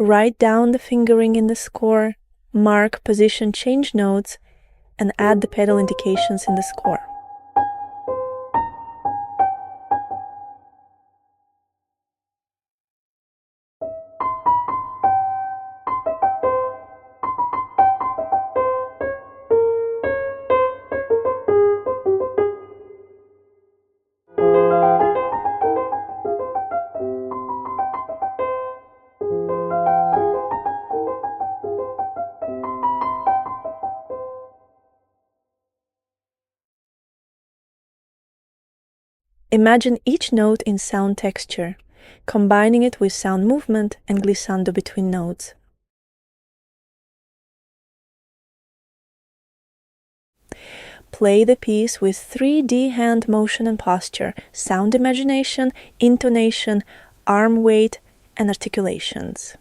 Write down the fingering in the score, mark position change notes, and add the pedal indications in the score. Imagine each note in sound texture, combining it with sound movement and glissando between notes. Play the piece with 3D hand motion and posture, sound imagination, intonation, arm weight, and articulations.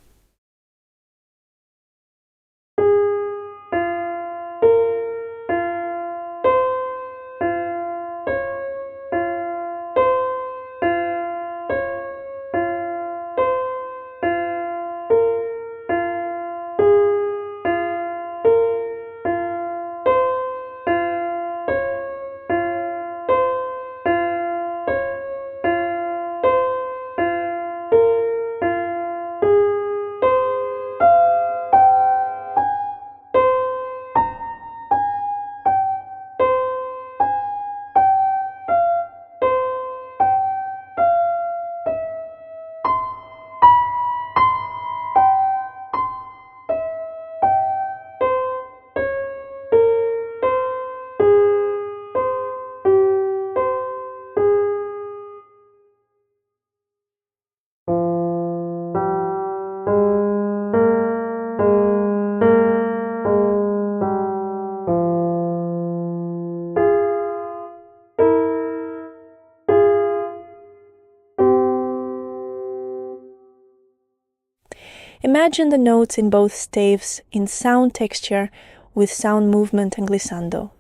Imagine the notes in both staves in sound texture with sound movement and glissando.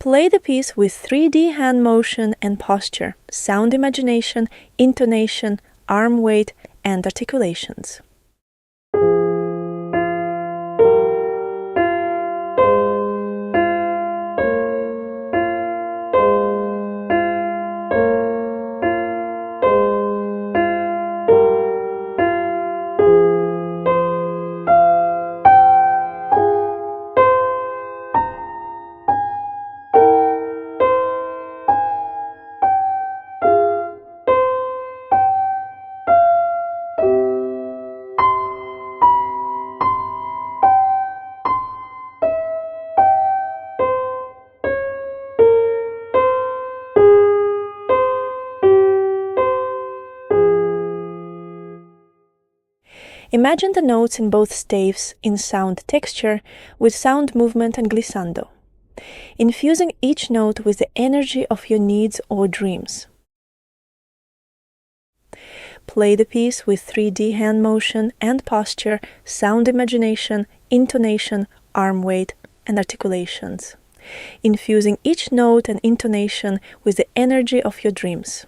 Play the piece with 3D hand motion and posture, sound imagination, intonation, arm weight, and articulations. Imagine the notes in both staves in sound texture with sound movement and glissando, infusing each note with the energy of your needs or dreams. Play the piece with 3D hand motion and posture, sound imagination, intonation, arm weight, and articulations, infusing each note and intonation with the energy of your dreams.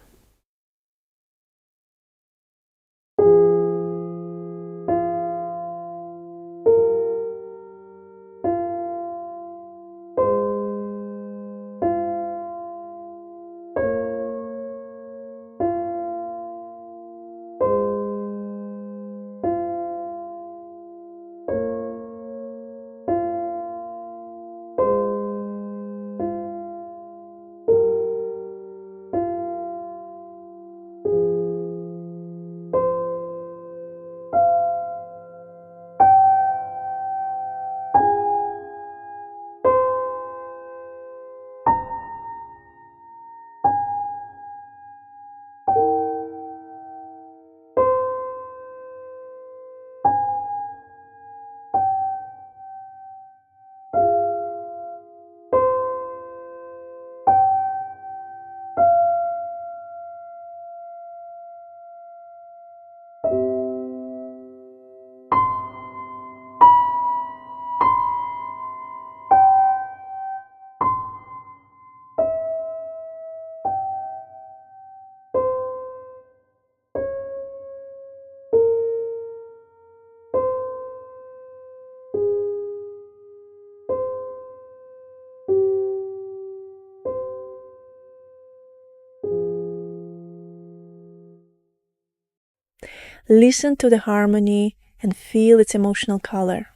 listen to the harmony and feel its emotional color.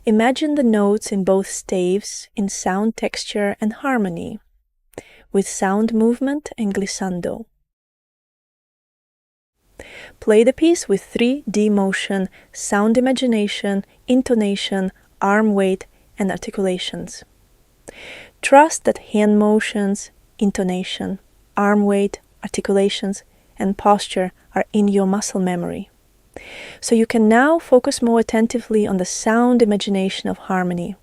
Imagine the notes in both staves in sound texture and harmony, with sound movement and glissando. Play the piece with 3D motion, sound imagination, intonation, arm weight, and articulations. Trust that hand motions, intonation, arm weight, articulations, and posture are in your muscle memory. So you can now focus more attentively on the sound imagination of harmony.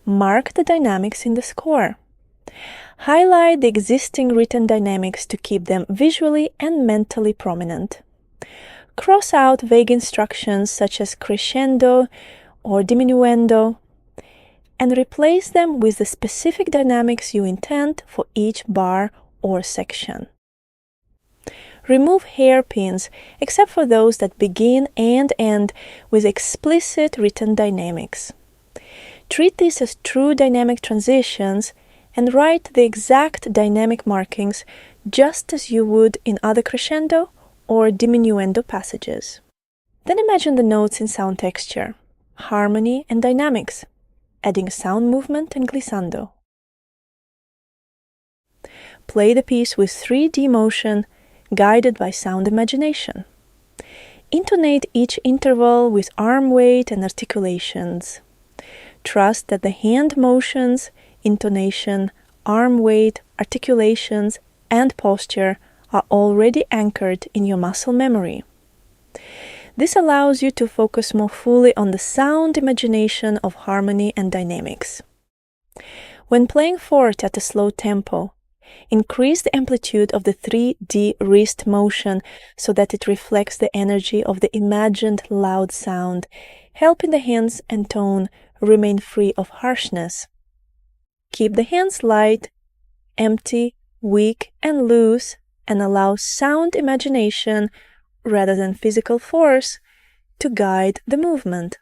Mark the dynamics in the score. Highlight the existing written dynamics to keep them visually and mentally prominent. Cross out vague instructions such as crescendo or diminuendo, and replace them with the specific dynamics you intend for each bar or section. Remove hairpins, except for those that begin and end with explicit written dynamics. Treat these as true dynamic transitions and write the exact dynamic markings just as you would in other crescendo or diminuendo passages. Then imagine the notes in sound texture, harmony and dynamics, adding sound movement and glissando. Play the piece with 3D motion, guided by sound imagination. Intonate each interval with arm weight and articulations. Trust that the hand motions, intonation, arm weight, articulations, and posture are already anchored in your muscle memory. This allows you to focus more fully on the sound imagination of harmony and dynamics. When playing forte at a slow tempo, increase the amplitude of the 3D wrist motion so that it reflects the energy of the imagined loud sound, helping the hands and tone remain free of harshness. Keep the hands light, empty, weak, and loose, and allow sound imagination, rather than physical force, to guide the movement.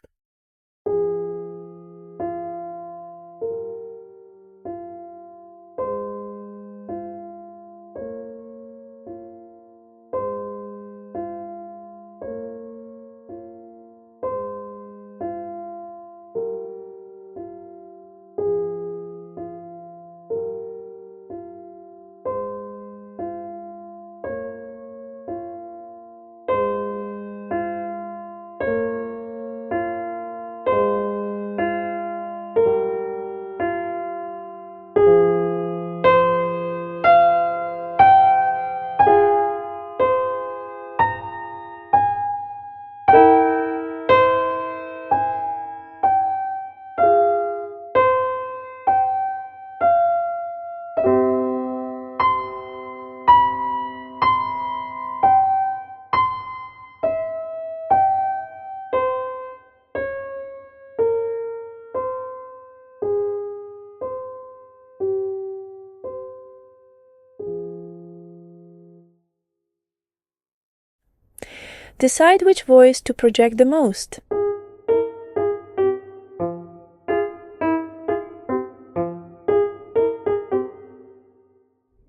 Decide which voice to project the most.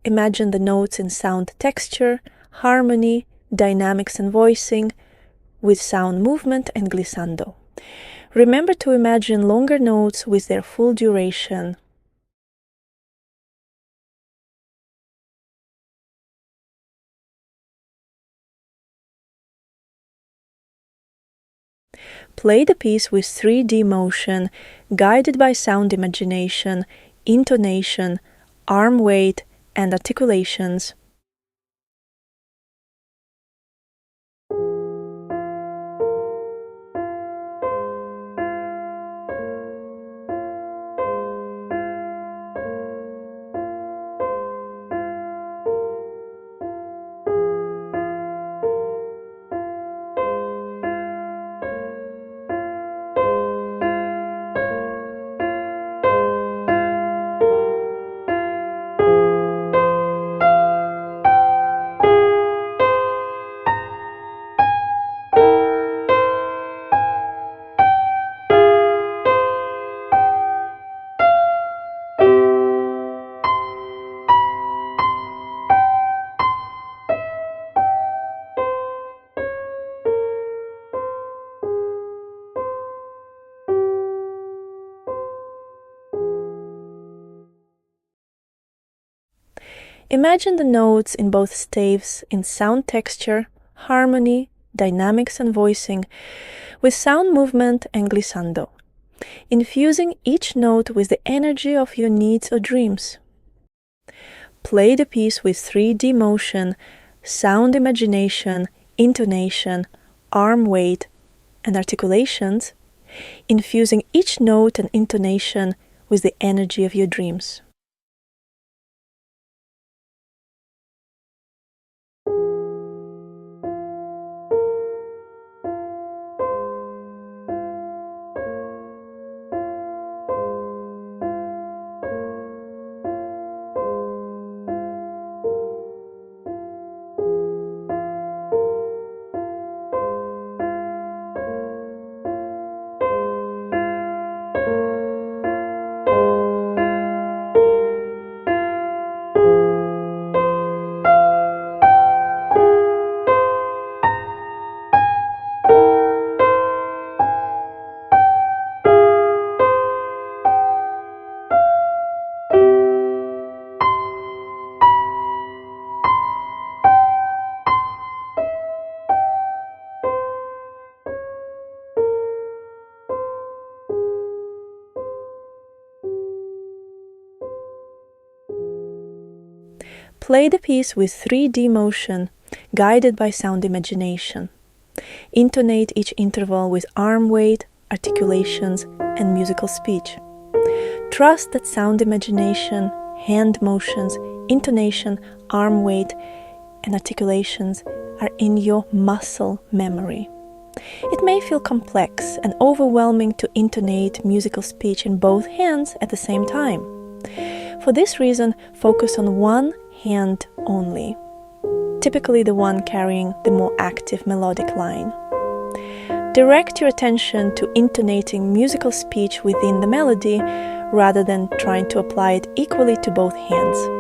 Imagine the notes in sound texture, harmony, dynamics and voicing, with sound movement and glissando. Remember to imagine longer notes with their full duration. Play the piece with 3D motion, guided by sound imagination, intonation, arm weight, and articulations. Imagine the notes in both staves in sound texture, harmony, dynamics and voicing, with sound movement and glissando, infusing each note with the energy of your needs or dreams. Play the piece with 3D motion, sound imagination, intonation, arm weight, and articulations, infusing each note and intonation with the energy of your dreams. Play the piece with 3D motion, guided by sound imagination. Intonate each interval with arm weight, articulations, and musical speech. Trust that sound imagination, hand motions, intonation, arm weight, and articulations are in your muscle memory. It may feel complex and overwhelming to intonate musical speech in both hands at the same time. For this reason, focus on one hand only, typically the one carrying the more active melodic line. Direct your attention to intonating musical speech within the melody rather than trying to apply it equally to both hands.